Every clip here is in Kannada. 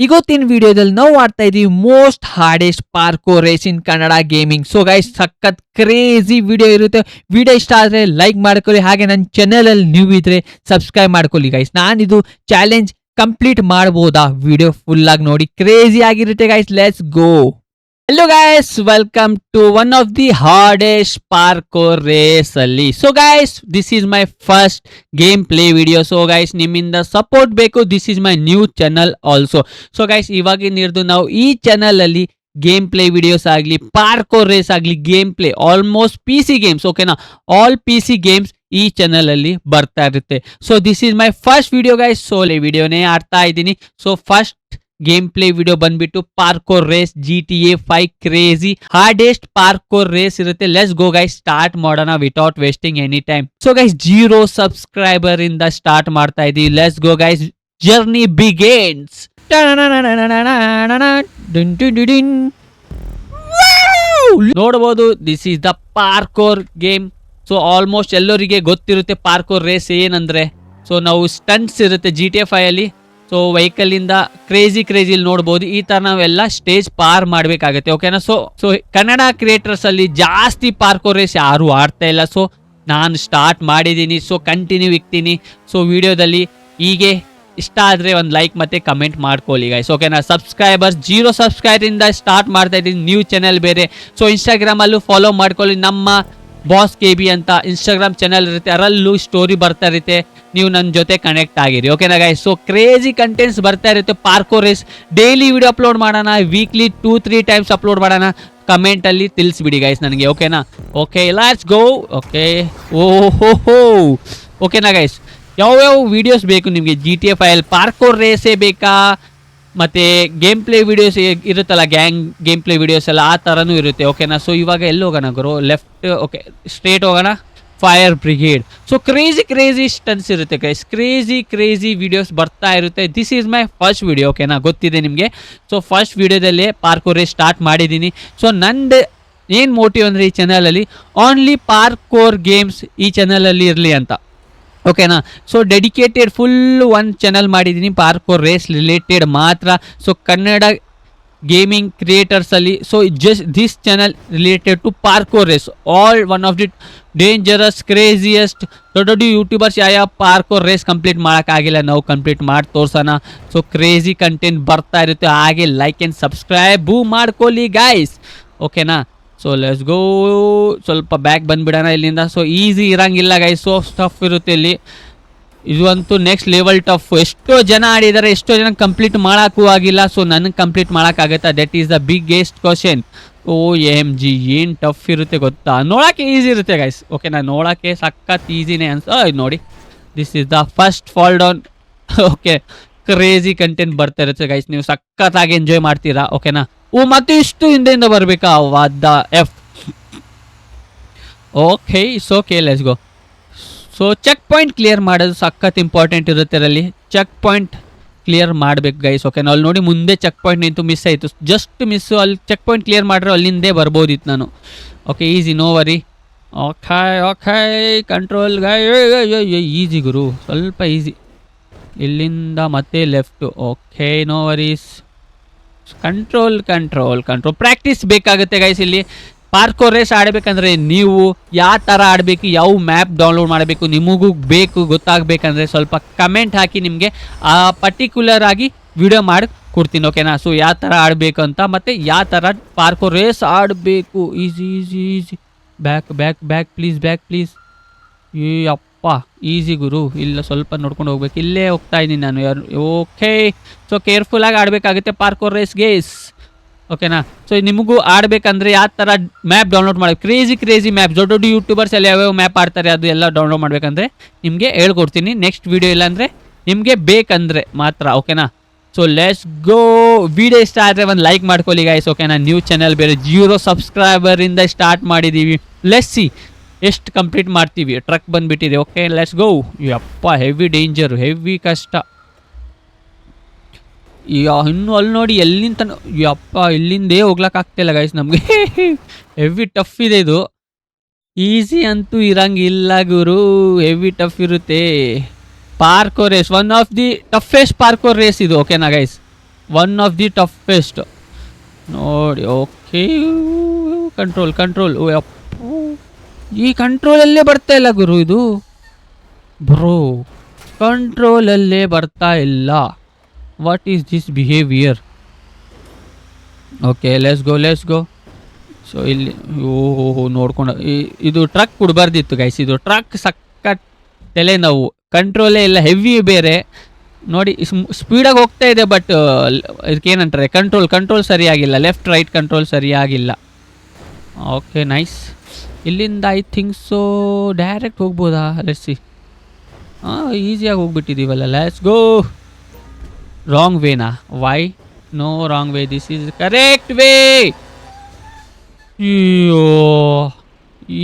ಇವತ್ತಿನ ವಿಡಿಯೋದಲ್ಲಿ ನಾವು ಆಡ್ತಾ ಇದೀವಿ most hardest parkour race in Kannada gaming. So guys ಸಖತ್ ಕ್ರೇಜಿ ವಿಡಿಯೋ ಇರುತ್ತೆ. ವಿಡಿಯೋ ಇಷ್ಟ ಆದ್ರೆ ಲೈಕ್ ಮಾಡ್ಕೊಳ್ಳಿ, ಹಾಗೆ ನನ್ನ ಚಾನೆಲ್ ಅಲ್ಲಿ ನೀವು ಇದ್ರೆ ಸಬ್ಸ್ಕ್ರೈಬ್ ಮಾಡ್ಕೊಳ್ಳಿ ಗೈಸ್. ನಾನಿದು ಚಾಲೆಂಜ್ ಕಂಪ್ಲೀಟ್ ಮಾಡಬಹುದಾ? ವಿಡಿಯೋ ಫುಲ್ ಆಗಿ ನೋಡಿ, ಕ್ರೇಜಿ ಆಗಿರುತ್ತೆ guys. Let's go. Hello guys, welcome to one of the hardest parkour race ಅಲ್ಲಿ. So guys, this is my first gameplay video. So guys, ನಿಮ್ಮಿಂದ ಸಪೋರ್ಟ್ ಬೇಕು. This is my new channel also. So guys, ಇವಾಗಿನ ಹಿಡಿದು ನಾವು ಈ ಚಾನಲ್ ಅಲ್ಲಿ ಗೇಮ್ ಪ್ಲೇ ವಿಡಿಯೋಸ್ ಆಗಲಿ, ಪಾರ್ಕೋರ್ ರೇಸ್ ಆಗಲಿ, game play almost P C games, ಓಕೆನಾ, ಆಲ್ ಪಿ ಸಿ ಗೇಮ್ಸ್ ಈ ಚಾನಲ್ ಅಲ್ಲಿ ಬರ್ತಾ ಇರುತ್ತೆ. So this is my first video guys. So ವಿಡಿಯೋನೇ ಆಡ್ತಾ ಇದ್ದೀನಿ. So first game play video ಬಂದ್ಬಿಟ್ಟು parkour race GTA 5 crazy hardest parkour race ಇರುತ್ತೆ. ಲೆಟ್ಸ್ ಗೋ ಗೈಸ್, ಸ್ಟಾರ್ಟ್ ಮಾಡೋಣ without wasting any time. So guys 0 subscriber ಇಂದ ಸ್ಟಾರ್ಟ್ ಮಾಡ್ತಾ ಇದೀವಿ. Let's go guys, journey ಬಿಗೇನ್ಸ್. ನೋಡಬಹುದು, this is the parkour game. So almost ಎಲ್ಲರಿಗೆ ಗೊತ್ತಿರುತ್ತೆ ಪಾರ್ಕೋರ್ ರೇಸ್ ಏನಂದ್ರೆ. ಸೊ ನಾವು ಸ್ಟಂಟ್ಸ್ ಇರುತ್ತೆ GTA 5 ಅಲ್ಲಿ. ಸೊ ವೆಹಿಕಲ್ ಇಂದ ಕ್ರೇಜಿ ಇಲ್ಲಿ ನೋಡ್ಬೋದು. ಈ ತರ ನಾವೆಲ್ಲ ಸ್ಟೇಜ್ ಪಾರ್ ಮಾಡ್ಬೇಕಾಗತ್ತೆ, ಓಕೆನಾ. ಸೊ ಕನ್ನಡ ಕ್ರಿಯೇಟರ್ಸ್ ಅಲ್ಲಿ ಜಾಸ್ತಿ ಪಾರ್ಕೋರ್ ರೇಸ್ ಯಾರು ಆಡ್ತಾ ಇಲ್ಲ. ಸೊ ನಾನು ಸ್ಟಾರ್ಟ್ ಮಾಡಿದ್ದೀನಿ. So continue ಇಕ್ತೀನಿ. ಸೊ ವಿಡಿಯೋದಲ್ಲಿ ಹೀಗೆ ಇಷ್ಟ ಆದರೆ ಒಂದು ಲೈಕ್ ಮತ್ತೆ ಕಮೆಂಟ್ ಮಾಡ್ಕೊಳ್ಳಿ ಗೈಸ್, ಓಕೆನಾ. ಸಬ್ಸ್ಕ್ರೈಬರ್ಸ್ 0 ಸಬ್ಸ್ಕ್ರೈಬರ್ ಇಂದ ಸ್ಟಾರ್ಟ್ ಮಾಡ್ತಾ ಇದ್ದೀನಿ. ನ್ಯೂ ಚಾನೆಲ್ ಬೇರೆ. ಸೊ ಇನ್ಸ್ಟಾಗ್ರಾಮಲ್ಲೂ ಫಾಲೋ ಮಾಡ್ಕೊಳ್ಳಿ. ನಮ್ಮ ಬಾಸ್ KB ಅಂತ ಇನ್ಸ್ಟಾಗ್ರಾಮ್ ಚಾನಲ್ ಇರುತ್ತೆ, ಅದರಲ್ಲೂ ಸ್ಟೋರಿ ಬರ್ತಾ ಇರುತ್ತೆ. ನೀವು ನನ್ನ ಜೊತೆ ಕನೆಕ್ಟ್ ಆಗಿರಿ, ಓಕೆನಾ ಗೈಸ್. ಸೊ ಕ್ರೇಜಿ ಕಂಟೆಂಟ್ಸ್ ಬರ್ತಾ ಇರುತ್ತೆ. Parkour race daily video upload ಮಾಡೋಣ, ವೀಕ್ಲಿ 2-3 ಟೈಮ್ಸ್ ಅಪ್ಲೋಡ್ ಮಾಡೋಣ. ಕಮೆಂಟ್ ಅಲ್ಲಿ ತಿಳಿಸ್ಬಿಡಿ ಗೈಸ್ ನನಗೆ, ಓಕೆನಾ. Okay, let's go. ಓಕೆ, ಓಹೋ, ಓಕೆನಾ ಗೈಸ್. ಯಾವ್ಯಾವ ವಿಡಿಯೋಸ್ ಬೇಕು ನಿಮಗೆ GTA 5 ಪಾರ್ಕೋರ್ ರೇಸೇ ಬೇಕಾ, ಮತ್ತೆ ಗೇಮ್ ಪ್ಲೇ ವಿಡಿಯೋಸ್ ಇರುತ್ತಲ್ಲ, ಗೇಮ್ ಪ್ಲೇ ವಿಡಿಯೋಸ್ ಎಲ್ಲ ಆ ಥರನೂ ಇರುತ್ತೆ, ಓಕೆನಾ. ಸೊ ಇವಾಗ ಎಲ್ಲಿ ಹೋಗೋಣ ಗುರು? ಲೆಫ್ಟ್, ಓಕೆ, ಸ್ಟ್ರೇಟ್ ಹೋಗೋಣ. Fire brigade. So crazy stunts ಇರುತ್ತೆ ಗೈಸ್. ಕ್ರೇಜಿ ವಿಡಿಯೋಸ್ ಬರ್ತಾ ಇರುತ್ತೆ. This is my first video, ಓಕೆನಾ, ಗೊತ್ತಿದೆ ನಿಮಗೆ. ಸೊ ಫಸ್ಟ್ ವಿಡಿಯೋದಲ್ಲೇ ಪಾರ್ಕೋರ್ ರೇಸ್ ಸ್ಟಾರ್ಟ್ ಮಾಡಿದ್ದೀನಿ. ಸೊ ನಂದು ಏನು ಮೋಟಿವ್ ಅಂದರೆ ಈ ಚಾನಲಲ್ಲಿ ಓನ್ಲಿ ಪಾರ್ಕೋರ್ ಗೇಮ್ಸ್ ಈ ಚಾನಲಲ್ಲಿ ಇರಲಿ ಅಂತ, ಓಕೆನಾ. ಸೊ ಡೆಡಿಕೇಟೆಡ್ ಫುಲ್ ಒಂದು ಚಾನಲ್ ಮಾಡಿದ್ದೀನಿ ಪಾರ್ಕೋರ್ ರೇಸ್ ರಿಲೇಟೆಡ್ ಮಾತ್ರ. ಸೊ ಕನ್ನಡ ಗೇಮಿಂಗ್ ಕ್ರಿಯೇಟರ್ಸ್ ಅಲ್ಲಿ. So just this channel related to parkour race. All one of the dangerous craziest ದೊಡ್ಡ ಯೂಟ್ಯೂಬರ್ಸ್ ಯಾವ ಪಾರ್ಕೋರ್ ರೇಸ್ ಕಂಪ್ಲೀಟ್ ಮಾಡೋಕ್ಕಾಗಿಲ್ಲ, ನಾವು ಕಂಪ್ಲೀಟ್ ಮಾಡಿ ತೋರ್ಸೋಣ. ಸೊ ಕ್ರೇಜಿ ಕಂಟೆಂಟ್ ಬರ್ತಾ ಇರುತ್ತೆ. ಹಾಗೆ ಲೈಕ್ ಆ್ಯಂಡ್ ಸಬ್ಸ್ಕ್ರೈಬ್ ಮಾಡ್ಕೊಳ್ಳಿ ಗೈಸ್, ಓಕೆನಾ. ಸೊ ಲೆಟ್ಸ್ ಗೋ. ಸ್ವಲ್ಪ ಬ್ಯಾಕ್ ಬಂದ್ಬಿಡೋಣ ಇಲ್ಲಿಂದ. ಸೊ ಈಸಿ ಇರಂಗಿಲ್ಲ ಗೈಸ್, ಸೊ ಟಫ್ ಇರುತ್ತೆ ಇಲ್ಲಿ. ಇದು ಅಂತೂ ನೆಕ್ಸ್ಟ್ ಲೆವೆಲ್ ಟಫ್. ಎಷ್ಟೋ ಜನ ಆಡಿದ್ದಾರೆ, ಎಷ್ಟೋ ಜನ ಕಂಪ್ಲೀಟ್ ಮಾಡೋಕ್ಕೂ ಆಗಿಲ್ಲ. ಸೊ ನನಗೆ ಕಂಪ್ಲೀಟ್ ಮಾಡೋಕ್ಕಾಗತ್ತಾ? That is the biggest question. OMG ಏನು ಟಫ್ ಇರುತ್ತೆ ಗೊತ್ತಾ? ನೋಡೋಕ್ಕೆ ಈಸಿ ಇರುತ್ತೆ ಗೈಸ್, ಓಕೆನಾ. ನೋಡೋಕ್ಕೆ ಸಖತ್ ಈಸಿನೇ ನೋಡಿ. This is the first fall down. Okay, crazy content ಬರ್ತಾ ಇರುತ್ತೆ ಗೈಸ್. ನೀವು ಸಖತ್ತಾಗಿ ಎಂಜಾಯ್ ಮಾಡ್ತೀರಾ, ಓಕೆನಾ. ಮತ್ತೆ ಇಷ್ಟು ಹಿಂದೆಯಿಂದ ಬರಬೇಕಾ? ವಾದ F. Okay, it's okay, let's go. So check point clear ಮಾಡೋದು ಸಖತ್ ಇಂಪಾರ್ಟೆಂಟ್ ಇರುತ್ತೆ ಅದರಲ್ಲಿ. ಚೆಕ್ ಪಾಯಿಂಟ್ ಕ್ಲಿಯರ್ ಮಾಡಬೇಕು ಗೈಸ್, ಓಕೆನಾ. ಅಲ್ಲಿ ನೋಡಿ ಮುಂದೆ ಚೆಕ್ ಪಾಯಿಂಟ್ ನಿಂತು ಮಿಸ್ ಆಯಿತು, ಜಸ್ಟ್ ಮಿಸ್ಸು. ಅಲ್ಲಿ ಚೆಕ್ ಪಾಯಿಂಟ್ ಕ್ಲಿಯರ್ ಮಾಡಿದ್ರೆ ಅಲ್ಲಿಂದೇ ಬರ್ಬೋದಿತ್ತು ನಾನು. Okay, easy, no worry. Okay, control guy. Easy ಗುರು, ಸ್ವಲ್ಪ ಈಸಿ. ಇಲ್ಲಿಂದ ಮತ್ತೆ left. Okay, no worries. Control practice ಬೇಕಾಗುತ್ತೆ ಗೈಸ್. ಇಲ್ಲಿ ಪಾರ್ಕೋರ್ ರೇಸ್ ಆಡಬೇಕಂದ್ರೆ ನೀವು ಯಾವ ಥರ ಆಡಬೇಕು, ಯಾವ ಮ್ಯಾಪ್ ಡೌನ್ಲೋಡ್ ಮಾಡಬೇಕು ನಿಮಗೂ ಗೊತ್ತಾಗಬೇಕಂದ್ರೆ ಸ್ವಲ್ಪ ಕಮೆಂಟ್ ಹಾಕಿ, ನಿಮಗೆ ಆ ಪರ್ಟಿಕ್ಯುಲರ್ ಆಗಿ ವಿಡಿಯೋ ಮಾಡಿ ಕೊಡ್ತೀನಿ, ಓಕೆನಾ. ಸೊ ಯಾವ ಥರ ಆಡಬೇಕು ಅಂತ, ಮತ್ತು ಯಾವ ಥರ ಪಾರ್ಕೋರ್ ರೇಸ್ ಆಡಬೇಕು. ಈಸಿ. Back please. ಅಪ್ಪ ಈಸಿ ಗುರು. ಇಲ್ಲ, ಸ್ವಲ್ಪ ನೋಡ್ಕೊಂಡು ಹೋಗ್ಬೇಕು. ಇಲ್ಲೇ ಹೋಗ್ತಾ ಇದ್ದೀನಿ ನಾನು. ಓಕೆ, ಸೊ ಕೇರ್ಫುಲ್ಲಾಗಿ ಆಡಬೇಕಾಗುತ್ತೆ ಪಾರ್ಕೋರ್ ರೇಸ್ ಗೇಸ್, ಓಕೆನಾ. ಸೊ ನಿಮಗೂ ಆಡಬೇಕಂದ್ರೆ ಯಾವ ಥರ ಮ್ಯಾಪ್ ಡೌನ್ಲೋಡ್ ಮಾಡಬೇಕು, ಕ್ರೇಜಿ ಮ್ಯಾಪ್, ದೊಡ್ಡ ಯೂಟ್ಯೂಬರ್ಸ್ ಎಲ್ಲ ಯಾವ್ಯಾವ ಮ್ಯಾಪ್ ಆಡ್ತಾರೆ ಅದು ಎಲ್ಲ ಡೌನ್ಲೋಡ್ ಮಾಡಬೇಕಂದ್ರೆ ನಿಮಗೆ ಹೇಳ್ಕೊಡ್ತೀನಿ ನೆಕ್ಸ್ಟ್ ವೀಡಿಯೋ. ಇಲ್ಲಾಂದರೆ ನಿಮಗೆ ಬೇಕಂದರೆ ಮಾತ್ರ, ಓಕೆನಾ. So let's go. ವಿಡಿಯೋ ಇಷ್ಟ ಆದರೆ ಒಂದು ಲೈಕ್ ಮಾಡ್ಕೊಳ್ಳಿ ಗೈಸ್, ಓಕೆನಾ. ನ್ಯೂ ಚಾನಲ್ ಬೇರೆ, 0 ಸಬ್ಸ್ಕ್ರೈಬರಿಂದ ಸ್ಟಾರ್ಟ್ ಮಾಡಿದ್ದೀವಿ. ಲೆಟ್ಸ್ ಸಿ ಎಷ್ಟು ಕಂಪ್ಲೀಟ್ ಮಾಡ್ತೀವಿ. ಟ್ರಕ್ ಬಂದುಬಿಟ್ಟಿದೆ. ಓಕೆ, ಲೆಟ್ಸ್ ಗೋ. ಯಪ್ಪ, ಹೆವಿ ಡೇಂಜರು, ಹೆವಿ ಕಷ್ಟ. ಇನ್ನು ಅಲ್ಲಿ ನೋಡಿ ಎಲ್ಲಿಂದ ಯಪ್ಪ, ಇಲ್ಲಿಂದೇ ಹೋಗ್ಲಕ್ಕಾಗ್ತಿಲ್ಲ ಗೈಸ್ ನಮಗೆ. ಹೆವಿ ಟಫ್ ಇದೆ ಇದು. ಈಸಿ ಅಂತೂ ಇರಂಗಿಲ್ಲ ಗುರು, ಹೆವಿ ಟಫ್ ಇರುತ್ತೆ. Parkour race one of the toughest parkour race ಇದು, ಓಕೆನಾ guys. One of the toughest ನೋಡಿ. ಓಕೆ, ಕಂಟ್ರೋಲ್ ಅಪ್ಪು, ಈ ಕಂಟ್ರೋಲಲ್ಲೇ ಬರ್ತಾ ಇಲ್ಲ ಗುರು ಇದು. ಬ್ರೋ ಕಂಟ್ರೋಲಲ್ಲೇ ಬರ್ತಾ ಇಲ್ಲ. What is this behaviour? Okay, let's go. So ಇಲ್ಲಿ ಓಹೋ ನೋಡ್ಕೊಂಡು ಇದು ಟ್ರಕ್ ಕೊಡಬಾರ್ದಿತ್ತು ಗೈಸ್. ಇದು ಟ್ರಕ್ ಸಕ್ಕತ್ ತಲೆ ನೋವು, ಕಂಟ್ರೋಲೇ ಇಲ್ಲ, ಹೆವಿ ಬೇರೆ ನೋಡಿ. ಸ್ಪೀಡಾಗಿ ಹೋಗ್ತಾ ಇದೆ, ಬಟ್ ಇದಕ್ಕೇನಂತಾರೆ ಕಂಟ್ರೋಲ್ ಸರಿಯಾಗಿಲ್ಲ, ಲೆಫ್ಟ್ ರೈಟ್ ಕಂಟ್ರೋಲ್ ಸರಿಯಾಗಿಲ್ಲ. Okay nice. ಇಲ್ಲಿಂದ ಐ ಥಿಂಕ್ ಸೊ ಡೈರೆಕ್ಟ್ ಹೋಗ್ಬೋದಾ? Let's see. ಈಸಿಯಾಗಿ ಹೋಗ್ಬಿಟ್ಟಿದ್ದೀವಲ್ಲ. Let's go. ರಾಂಗ್ ವೇನಾ? Why? No wrong way, this is correct way. ಅಯ್ಯೋ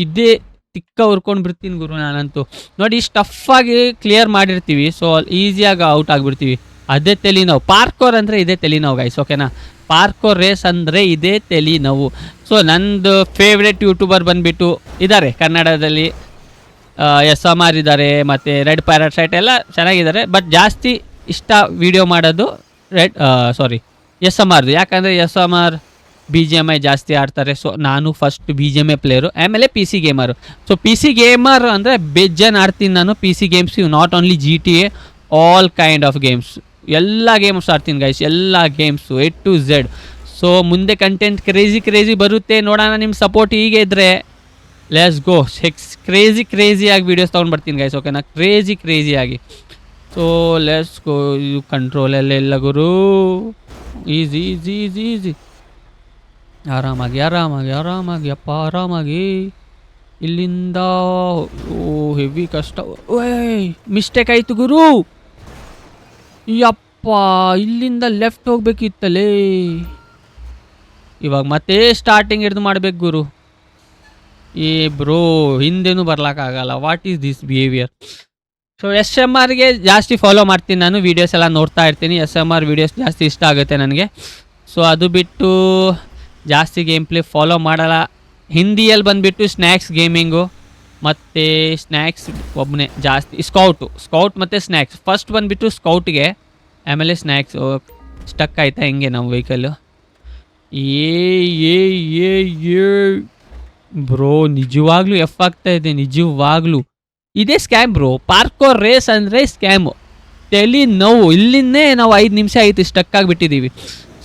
ಇದೇ ತಿಕ್ಕ ಹುರ್ಕೊಂಡು ಬಿಡ್ತೀನಿ ಗುರು ನಾನಂತೂ. ನೋಡಿ ಸ್ಟಫಾಗಿ ಕ್ಲಿಯರ್ ಮಾಡಿರ್ತೀವಿ, ಸೊ ಈಸಿಯಾಗಿ ಔಟ್ ಆಗಿಬಿಡ್ತೀವಿ. ಅದೇ ತಲೆ ನೋವು. ಪಾರ್ಕೋರ್ ಅಂದರೆ ಇದೇ ತಲೆ ನೋವು ಗೈಸ್, ಓಕೆನಾ? ಪಾರ್ಕೋರ್ ರೇಸ್ ಅಂದರೆ ಇದೇ ತಲೆ ನೋವು. ಸೊ ನಂದು ಫೇವ್ರೆಟ್ ಯೂಟ್ಯೂಬರ್ ಬಂದುಬಿಟ್ಟು ಇದ್ದಾರೆ ಕನ್ನಡದಲ್ಲಿ, SMR ಇದ್ದಾರೆ, ಮತ್ತು ರೆಡ್ ಪ್ಯಾರಟ್ ಸೈಟ್ ಎಲ್ಲ ಚೆನ್ನಾಗಿದ್ದಾರೆ. ಬಟ್ ಜಾಸ್ತಿ ಇಷ್ಟ ವಿಡಿಯೋ ಮಾಡೋದು SMRದು. ಯಾಕಂದರೆ SMR BGMI ಜಾಸ್ತಿ ಆಡ್ತಾರೆ. ಸೊ ನಾನು ಫಸ್ಟ್ BGMI ಪ್ಲೇಯರು, ಆಮೇಲೆ PC ಗೇಮರು. ಸೊ PC ಗೇಮರ್ ಅಂದರೆ ಬೆಜ್ಜನ್ ಆಡ್ತೀನಿ ನಾನು. PC games, not only GTA, all kind of games, ಎಲ್ಲ ಗೇಮ್ಸ್ ಆಡ್ತೀನಿ ಗೈಸ್, ಎಲ್ಲ games A to Z. So ಮುಂದೆ ಕಂಟೆಂಟ್ ಕ್ರೇಜಿ ಬರುತ್ತೆ, ನೋಡೋಣ. ನಿಮ್ಮ ಸಪೋರ್ಟ್ ಹೀಗೆ ಇದ್ದರೆ ಲೆಟ್ಸ್ ಗೋ. ಕ್ರೇಜಿಯಾಗಿ ವೀಡಿಯೋಸ್ ತೊಗೊಂಡು ಬರ್ತೀನಿ ಗೈಸ್, ಓಕೆನಾ? ಕ್ರೇಜಿಯಾಗಿ. So let's go. ಇದು ಕಂಟ್ರೋಲಲ್ಲೆಲ್ಲ ಗುರು. ಈಸಿ. ಆರಾಮಾಗಿ ಅಪ್ಪ, ಆರಾಮಾಗಿ. ಇಲ್ಲಿಂದ ಹೆವಿ ಕಷ್ಟ. ಓಯ್ ಮಿಸ್ಟೇಕ್ ಆಯಿತು ಗುರು. ಯಪ್ಪ, ಇಲ್ಲಿಂದ ಲೆಫ್ಟ್ ಹೋಗ್ಬೇಕಿತ್ತಲೇ. ಇವಾಗ ಮತ್ತೆ ಸ್ಟಾರ್ಟಿಂಗ್ ಹಿಡ್ದು ಮಾಡ್ಬೇಕು ಗುರು. ಬ್ರೋ ಹಿಂದೆನೂ ಬರ್ಲಿಕ್ಕಾಗಲ್ಲ. What is this behaviour? So SMRಗೆ ಜಾಸ್ತಿ ಫಾಲೋ ಮಾಡ್ತೀನಿ ನಾನು, ವೀಡಿಯೋಸ್ ಎಲ್ಲ ನೋಡ್ತಾ ಇರ್ತೀನಿ. SMR ವೀಡಿಯೋಸ್ ಜಾಸ್ತಿ ಇಷ್ಟ ಆಗುತ್ತೆ ನನಗೆ. ಸೊ ಅದು ಬಿಟ್ಟು ಜಾಸ್ತಿ ಗೇಮ್ ಪ್ಲೇ ಫಾಲೋ ಮಾಡಲ್ಲ. ಹಿಂದಿಯಲ್ಲಿ ಬಂದುಬಿಟ್ಟು ಸ್ನ್ಯಾಕ್ಸ್ ಗೇಮಿಂಗು ಮತ್ತು ಸ್ನ್ಯಾಕ್ಸ್ ಒಬ್ಬನೇ ಜಾಸ್ತಿ. ಸ್ಕೌಟ್ ಮತ್ತು ಸ್ನ್ಯಾಕ್ಸ್. ಫಸ್ಟ್ ಬಂದುಬಿಟ್ಟು ಸ್ಕೌಟ್ಗೆ, ಆಮೇಲೆ ಸ್ನ್ಯಾಕ್ಸ್. ಸ್ಟಕ್ ಆಯ್ತಾ ಹೆಂಗೆ ನಮ್ಮ ವೆಹಿಕಲ್ಲು? ಬ್ರೋ ನಿಜವಾಗ್ಲೂ ಆಗ್ತಾ ಇದೆ, ನಿಜವಾಗ್ಲೂ ಇದೇ ಸ್ಕ್ಯಾಮ್ ಬ್ರೋ. ಪಾರ್ಕೋರ್ ರೇಸ್ ಅಂದರೆ ಸ್ಕ್ಯಾಮು, ತಲೆ ನೋವು. ಇಲ್ಲಿಂದೇ ನಾವು 5 ನಿಮಿಷ ಆಯಿತು ಸ್ಟಕ್ ಆಗಿಬಿಟ್ಟಿದ್ದೀವಿ.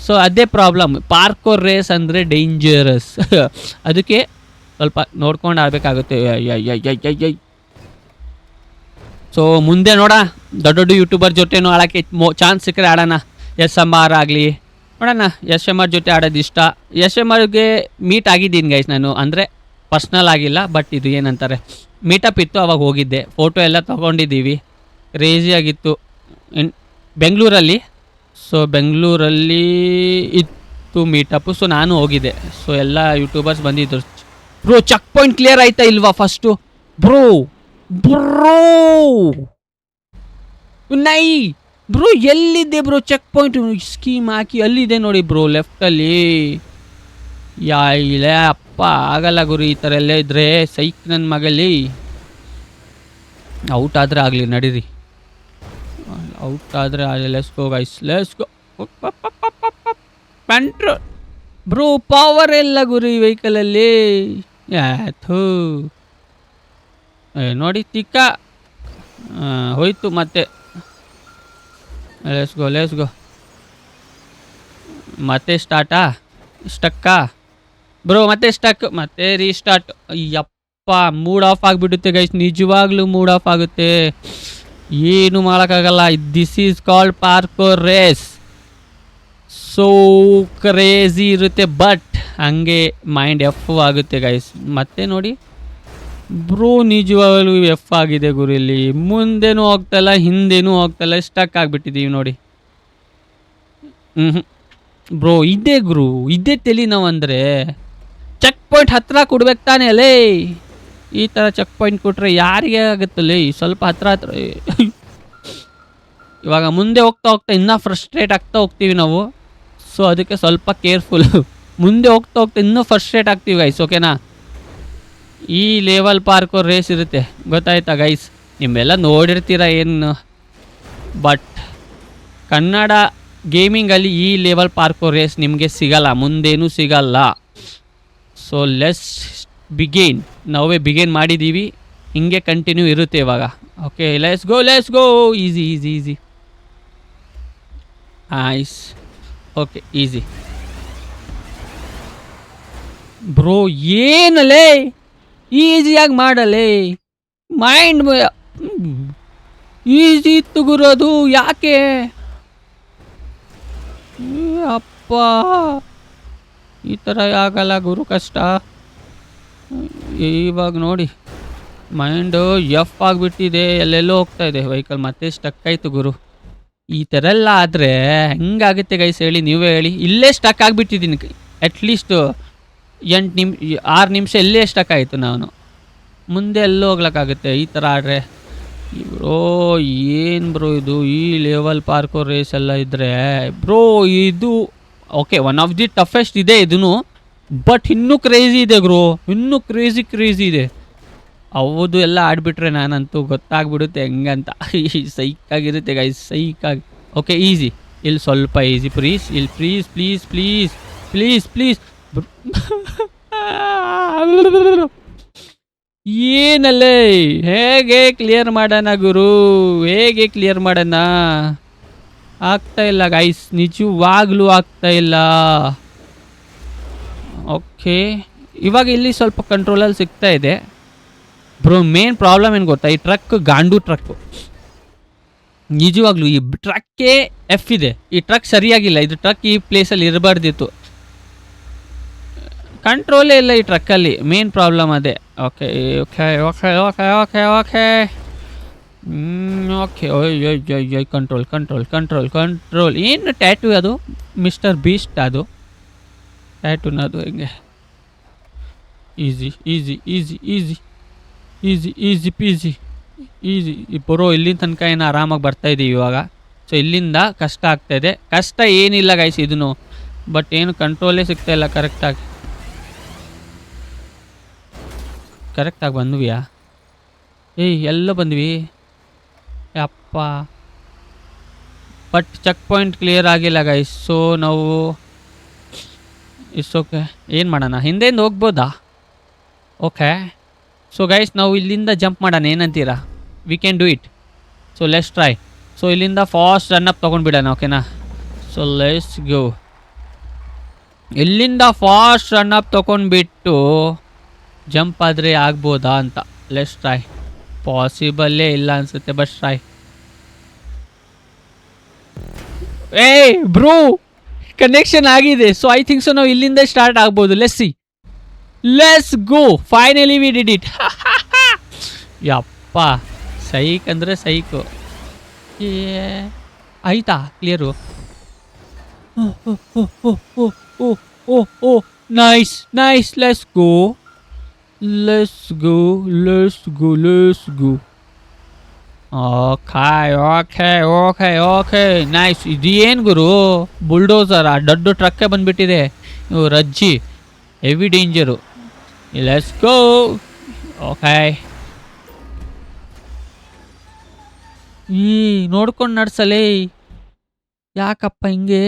ಸೊ ಅದೇ ಪ್ರಾಬ್ಲಮ್. ಪಾರ್ಕೋರ್ ರೇಸ್ ಅಂದರೆ ಡೇಂಜರಸ್. ಅದಕ್ಕೆ ಸ್ವಲ್ಪ ನೋಡ್ಕೊಂಡು ಆಡಬೇಕಾಗುತ್ತೆ. ಸೊ ಮುಂದೆ ದೊಡ್ಡ ಯೂಟ್ಯೂಬರ್ ಜೊತೆನೂ ಆಡೋಕ್ಕೆ ಚಾನ್ಸ್ ಸಿಕ್ಕರೆ ಆಡೋಣ. SMR ಆಗಲಿ ನೋಡೋಣ. SMR ಜೊತೆ ಆಡೋದು ಇಷ್ಟ. SMRಗೆ ಮೀಟ್ ಆಗಿದ್ದೀನಿ ಗೈಸ್ ನಾನು, ಅಂದರೆ ಪರ್ಸ್ನಲ್ ಆಗಿಲ್ಲ, ಬಟ್ ಇದು ಏನಂತಾರೆ ಮೀಟಪ್ ಇತ್ತು, ಅವಾಗ ಹೋಗಿದ್ದೆ. ಫೋಟೋ ಎಲ್ಲ ತೊಗೊಂಡಿದ್ದೀವಿ, ಕ್ರೇಜಿಯಾಗಿತ್ತು ಬೆಂಗಳೂರಲ್ಲಿ. ಸೊ ಬೆಂಗಳೂರಲ್ಲಿ ಇತ್ತು ಮೀಟಪ್ಪು, ಸೊ ನಾನು ಹೋಗಿದ್ದೆ. ಸೊ ಎಲ್ಲ ಯೂಟ್ಯೂಬರ್ಸ್ ಬಂದಿದ್ದರು. ಬ್ರೋ ಚೆಕ್ ಪಾಯಿಂಟ್ ಕ್ಲಿಯರ್ ಆಯ್ತಾ ಇಲ್ವಾ ಫಸ್ಟು? ಬ್ರೋ ಬ್ರೋ ಎಲ್ಲಿದೆ ಬ್ರೋ ಚೆಕ್ ಪಾಯಿಂಟ್? ಸ್ಕೀಮ್ ಹಾಕಿ ಅಲ್ಲಿದೆ ನೋಡಿ ಬ್ರೋ, ಲೆಫ್ಟಲ್ಲಿ. ಇಲ್ಲ ಅಪ್ಪ, ಆಗಲ್ಲ ಗುರು ಈ ಥರ ಎಲ್ಲ ಇದ್ರೆ. ಸೈಕ್ ನನ್ನ ಮಗಲ್ಲಿ ಔಟ್ ಆದರೆ ಆಗಲಿ, ನಡೀರಿ. ಔಟ್ ಆದರೆ let's go guys, let's go. Control bro, power ಎಲ್ಲ ಗುರು ಈ ವೆಹಿಕಲಲ್ಲಿ. ಥೂ ನೋಡಿ ತಿಕ್ಕ ಹೋಯ್ತು ಮತ್ತೆ. Let's go. ಮತ್ತೆ ಸ್ಟಕ್ಕಾ ಬ್ರೋ? ಮತ್ತೆ ಸ್ಟಕ್, ಮತ್ತೆ ರೀಸ್ಟಾರ್ಟ್. ಯಪ್ಪ, ಮೂಡ್ ಆಫ್ ಆಗಿಬಿಡುತ್ತೆ ಗೈಸ್, ನಿಜವಾಗ್ಲೂ ಮೂಡ್ ಆಫ್ ಆಗುತ್ತೆ, ಏನು ಮಾಡೋಕ್ಕಾಗಲ್ಲ. This is called parkour race. So crazy ಇರುತ್ತೆ, ಬಟ್ ಹಂಗೆ ಮೈಂಡ್ ಆಗುತ್ತೆ ಗೈಸ್. ಮತ್ತೆ ನೋಡಿ ಬ್ರೋ, ನಿಜವಾಗ್ಲೂ ಆಗಿದೆ ಗುರು. ಇಲ್ಲಿ ಮುಂದೆನೂ ಹೋಗ್ತಲ್ಲ, ಹಿಂದೆನೂ ಹೋಗ್ತಲ್ಲ, ಸ್ಟಕ್ ಆಗಿಬಿಟ್ಟಿದ್ದೀವಿ ನೋಡಿ. ಬ್ರೋ ಇದೇ ಗುರು, ಇದೇ ತಲೆ ನಾವು. ಅಂದರೆ ಚೆಕ್ ಪಾಯಿಂಟ್ ಹತ್ರ ಕೊಡ್ಬೇಕು ತಾನೇ ಅಲ್ಲೇ. ಈ ಥರ ಚೆಕ್ ಪಾಯಿಂಟ್ ಕೊಟ್ಟರೆ ಯಾರಿಗೆ ಆಗುತ್ತಲ್ಲೇ? ಸ್ವಲ್ಪ ಹತ್ರ ಇವಾಗ ಮುಂದೆ ಹೋಗ್ತಾ ಇನ್ನೂ ಫ್ರಸ್ಟ್ರೇಟ್ ಆಗ್ತಾ ಹೋಗ್ತೀವಿ ನಾವು. ಸೊ ಅದಕ್ಕೆ ಸ್ವಲ್ಪ ಕೇರ್ಫುಲ್. ಮುಂದೆ ಹೋಗ್ತಾ ಇನ್ನೂ ಫ್ರಸ್ಟ್ರೇಟ್ ಆಗ್ತೀವಿ ಗೈಸ್, ಓಕೆನಾ? ಈ ಲೆವೆಲ್ ಪಾರ್ಕೋರ್ ರೇಸ್ ಇರುತ್ತೆ, ಗೊತ್ತಾಯ್ತಾ ಗೈಸ್? ನಿಮ್ಮೆಲ್ಲ ನೋಡಿರ್ತೀರ ಏನು. ಬಟ್ ಕನ್ನಡ ಗೇಮಿಂಗಲ್ಲಿ ಈ ಲೆವೆಲ್ ಪಾರ್ಕೋರ್ ರೇಸ್ ನಿಮಗೆ ಸಿಗಲ್ಲ, ಮುಂದೇನೂ ಸಿಗಲ್ಲ. ಸೊ ಲೆಸ್ ಬಿಗೇನ್, ನಾವೇ ಬಿಗೇನ್ ಮಾಡಿದ್ದೀವಿ, ಹಿಂಗೆ ಕಂಟಿನ್ಯೂ ಇರುತ್ತೆ ಇವಾಗ. Okay let's go. Easy easy easy ice. Okay easy. Bro ಏನಲ್ಲೇ ಈಸಿಯಾಗಿ ಮಾಡಲೇ, ಮೈಂಡ್ ಈಸಿ ಇತ್ತು ಗುರೋದು, ಯಾಕೆ ಅಪ್ಪ ಈ ಥರ ಆಗಲ್ಲ ಗುರು, ಕಷ್ಟ. ಇವಾಗ ನೋಡಿ ಮೈಂಡು ಎಫ್ ಆಗಿಬಿಟ್ಟಿದೆ, ಎಲ್ಲೆಲ್ಲೋ ಹೋಗ್ತಾ ಇದೆ ವೆಹಿಕಲ್, ಮತ್ತೆ ಸ್ಟಕ್ ಆಯಿತು ಗುರು. ಈ ಥರ ಎಲ್ಲ ಆದರೆ ಹೆಂಗಾಗುತ್ತೆ ಗೈಸ್ ಹೇಳಿ, ನೀವೇ ಹೇಳಿ. ಇಲ್ಲೇ ಸ್ಟಕ್ ಆಗಿಬಿಟ್ಟಿದ್ದೀನಿ, ಅಟ್ಲೀಸ್ಟ್ 6 ನಿಮಿಷ ಇಲ್ಲೇ ಸ್ಟಕ್ ಆಯಿತು. ನಾನು ಮುಂದೆ ಎಲ್ಲೋ ಹೋಗ್ಲಿಕ್ಕಾಗುತ್ತೆ ಈ ಥರ ಆದರೆ. ಬ್ರೋ ಏನು ಬ್ರೋ ಇದು, ಈ ಲೆವೆಲ್ ಪಾರ್ಕೋರ್ ರೇಸ್ ಎಲ್ಲ ಇದ್ದರೆ ಬ್ರೋ ಇದು okay, one of the toughest ಇದೆ ಇದೂ, ಬಟ್ ಇನ್ನೂ ಕ್ರೇಜಿ ಇದೆ ಬ್ರೋ, ಇನ್ನೂ ಕ್ರೇಜಿ ಇದೆ. ಹೌದು ಎಲ್ಲ ಆಡಿಬಿಟ್ರೆ ನಾನಂತೂ ಗೊತ್ತಾಗ್ಬಿಡುತ್ತೆ ಹೆಂಗಂತ. ಸೈಕಾಗಿರುತ್ತೆ ಗೈಸ್, ಸೈಕಾಗಿ. ಓಕೆ ಈಸಿ, ಇಲ್ಲಿ ಸ್ವಲ್ಪ ಈಸಿ ಪ್ಲೀಸ್, ಇಲ್ಲಿ ಪ್ಲೀಸ್. ಏನಲ್ಲೇ ಹೇಗೆ ಕ್ಲಿಯರ್ ಮಾಡೋಣ ಗುರು, ಹೇಗೆ ಕ್ಲಿಯರ್ ಮಾಡೋಣ? ಆಗ್ತಾ ಇಲ್ಲ ಗೈಸ್, ನಿಜವಾಗ್ಲೂ ಆಗ್ತಾ ಇಲ್ಲ. ಓಕೆ ಇವಾಗ ಇಲ್ಲಿ ಸ್ವಲ್ಪ ಕಂಟ್ರೋಲಲ್ಲಿ ಸಿಗ್ತಾ ಇದೆ ಬ್ರೋ. ಮೇನ್ ಪ್ರಾಬ್ಲಮ್ ಏನು ಗೊತ್ತಾ, ಈ ಟ್ರಕ್ ಗಾಂಡು ಟ್ರಕ್ಕು, ನಿಜವಾಗ್ಲೂ ಈ ಟ್ರಕ್ಕೇ ಎಫ್ ಇದೆ. ಈ ಟ್ರಕ್ ಸರಿಯಾಗಿಲ್ಲ, ಇದು ಟ್ರಕ್ ಈ ಪ್ಲೇಸಲ್ಲಿ ಇರಬಾರ್ದಿತ್ತು, ಕಂಟ್ರೋಲೇ ಇಲ್ಲ ಈ ಟ್ರಕ್ಕಲ್ಲಿ, ಮೇನ್ ಪ್ರಾಬ್ಲಮ್ ಅದೇ. Okay okay okay okay okay okay okay ಓಯ್ ಕಂಟ್ರೋಲ್. ಏನು ಟ್ಯಾಟೂ ಅದು, ಮಿಸ್ಟರ್ ಬೀಸ್ಟ್ ಅದು ಟ್ಯಾಟೂನದು, ಹೆಂಗೆ ಈಸಿ ಪೀಸಿ ಬರೋ. ಇಲ್ಲಿಂದ ತನಕ ಏನು ಆರಾಮಾಗಿ ಬರ್ತಾಯಿದ್ದೀವಿ ಇವಾಗ. ಸೊ ಇಲ್ಲಿಂದ ಕಷ್ಟ ಆಗ್ತಾಯಿದೆ, ಕಷ್ಟ ಏನಿಲ್ಲ ಗೈಸ್ ಇದನ್ನು, ಬಟ್ ಏನು ಕಂಟ್ರೋಲೇ ಸಿಗ್ತಾಯಿಲ್ಲ ಕರೆಕ್ಟಾಗಿ ಬಂದ್ವಿಯಾ? ಎಲ್ಲೋ ಬಂದ್ವಿ ಅಪ್ಪ, ಬಟ್ ಚೆಕ್ ಪಾಯಿಂಟ್ ಕ್ಲಿಯರ್ ಆಗಿಲ್ಲ ಗೈಸ್. ಸೊ ನಾವು ಓಕೆ ಏನು ಮಾಡೋಣ, ಹಿಂದೆಂದು ಹೋಗ್ಬೋದಾ? ಓಕೆ ಸೊ ಗೈಸ್ ನಾವು ಇಲ್ಲಿಂದ ಜಂಪ್ ಮಾಡೋಣ, ಏನಂತೀರಾ? We can do it. So let's try. So ಇಲ್ಲಿಂದ ಫಾಸ್ಟ್ ರನ್ನಪ್ ತೊಗೊಂಡ್ಬಿಡೋಣ, ಓಕೆನಾ? ಸೊ ಲೆಟ್ಸ್ ಗೋ. ಇಲ್ಲಿಂದ ಫಾಸ್ಟ್ ರನ್ನಪ್ ತೊಗೊಂಡ್ಬಿಟ್ಟು ಜಂಪ್ ಆದರೆ ಆಗ್ಬೋದಾ ಅಂತ. Let's try. ಪಾಸಿಬಲ್ಲೇ ಇಲ್ಲ ಅನಿಸುತ್ತೆ, ಬಟ್ ಟ್ರೈ. ಬ್ರೋ ಕನೆಕ್ಷನ್ ಆಗಿದೆ. ಸೊ ಐ ಥಿಂಕ್ ಸೊ ನಾವು ಇಲ್ಲಿಂದ ಸ್ಟಾರ್ಟ್ ಆಗ್ಬೋದು. Let's go. Finally we did it. ಯಪ್ಪ ಸೈಕ್ ಅಂದರೆ ಸೈಕು. ಆಯ್ತಾ clear? Nice. Let's go. Okay nice. ಇದು ಏನು ಗುರು, ಬುಲ್ಡೋಸರ್, ದೊಡ್ಡ ಟ್ರಕ್ಕೇ ಬಂದ್ಬಿಟ್ಟಿದೆ. ರಜ್ಜಿ heavy danger. Let's go. Okay ನೋಡ್ಕೊಂಡು ನಡ್ಸಲೇ, ಯಾಕಪ್ಪ ಹಿಂಗೆ?